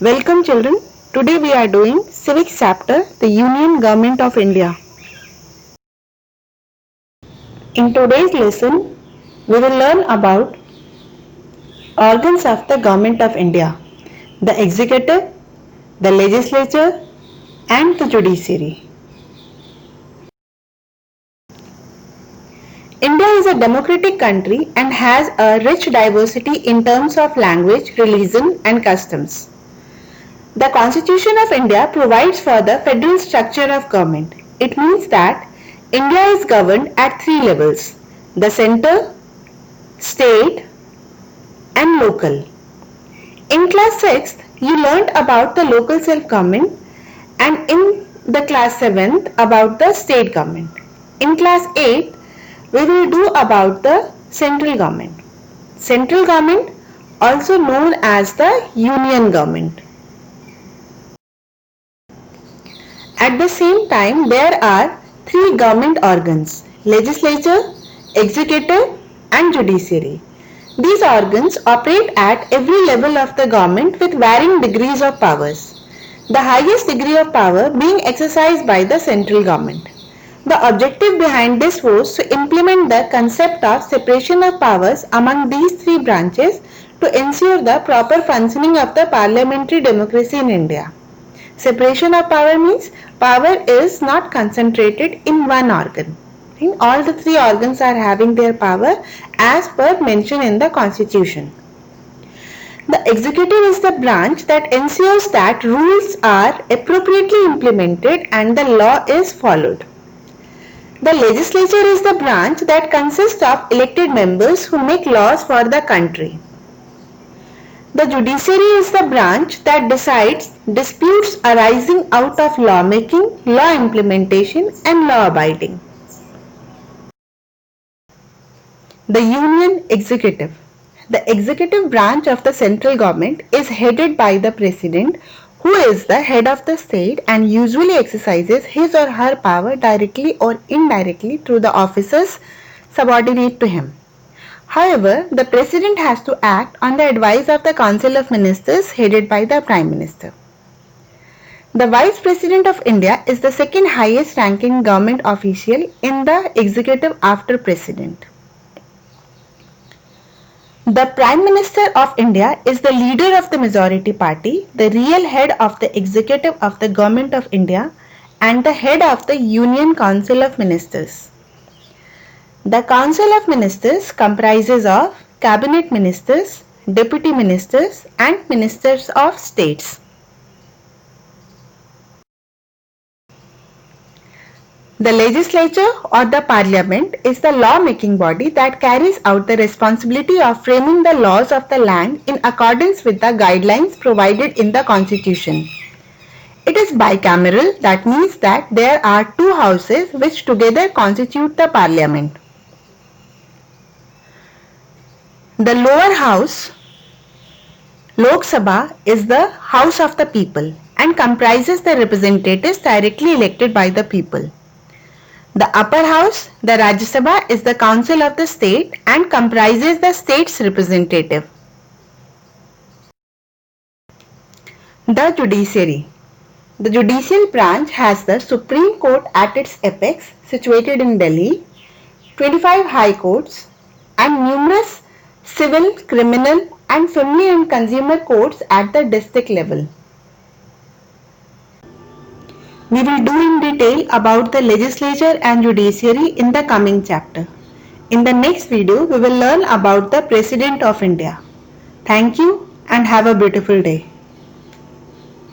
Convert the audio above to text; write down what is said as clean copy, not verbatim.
Welcome children. Today we are doing Civics chapter, the Union Government of India. In today's lesson, we will learn about organs of the Government of India, the Executive, the Legislature and the Judiciary. India is a democratic country and has a rich diversity in terms of language, religion and customs. The Constitution of India provides for the federal structure of government. It means that India is governed at three levels: the center, state and local. In class 6th, you learnt about the local self-government and in the class 7th about the state government. In class 8th, we will do about the central government. Central government, also known as the union government. At the same time, there are three government organs: legislature, executive and judiciary. These organs operate at every level of the government with varying degrees of powers, the highest degree of power being exercised by the central government. The objective behind this was to implement the concept of separation of powers among these three branches to ensure the proper functioning of the parliamentary democracy in India. Separation of power means power is not concentrated in one organ. All the three organs are having their power as per mentioned in the Constitution. The executive is the branch that ensures that rules are appropriately implemented and the law is followed. The legislature is the branch that consists of elected members who make laws for the country. The judiciary is the branch that decides disputes arising out of lawmaking, law implementation and law abiding. The Union Executive. The executive branch of the central government is headed by the President, who is the head of the state and usually exercises his or her power directly or indirectly through the officers subordinate to him. However, the President has to act on the advice of the Council of Ministers headed by the Prime Minister. The Vice President of India is the second highest ranking government official in the executive after President. The Prime Minister of India is the leader of the majority party, the real head of the executive of the Government of India and the head of the Union Council of Ministers. The Council of Ministers comprises of Cabinet Ministers, Deputy Ministers and Ministers of States. The legislature or the parliament is the law-making body that carries out the responsibility of framing the laws of the land in accordance with the guidelines provided in the Constitution. It is bicameral, that means that there are two houses which together constitute the parliament. The lower house, Lok Sabha, is the house of the people and comprises the representatives directly elected by the people. The upper house, the Rajya Sabha, is the council of the state and comprises the state's representative. The judiciary. The judicial branch has the Supreme Court at its apex, situated in Delhi, 25 high courts and numerous civil, criminal and family and consumer courts at the district level. We will do in detail about the legislature and judiciary in the coming chapter. In the next video, we will learn about the President of India. Thank you and have a beautiful day.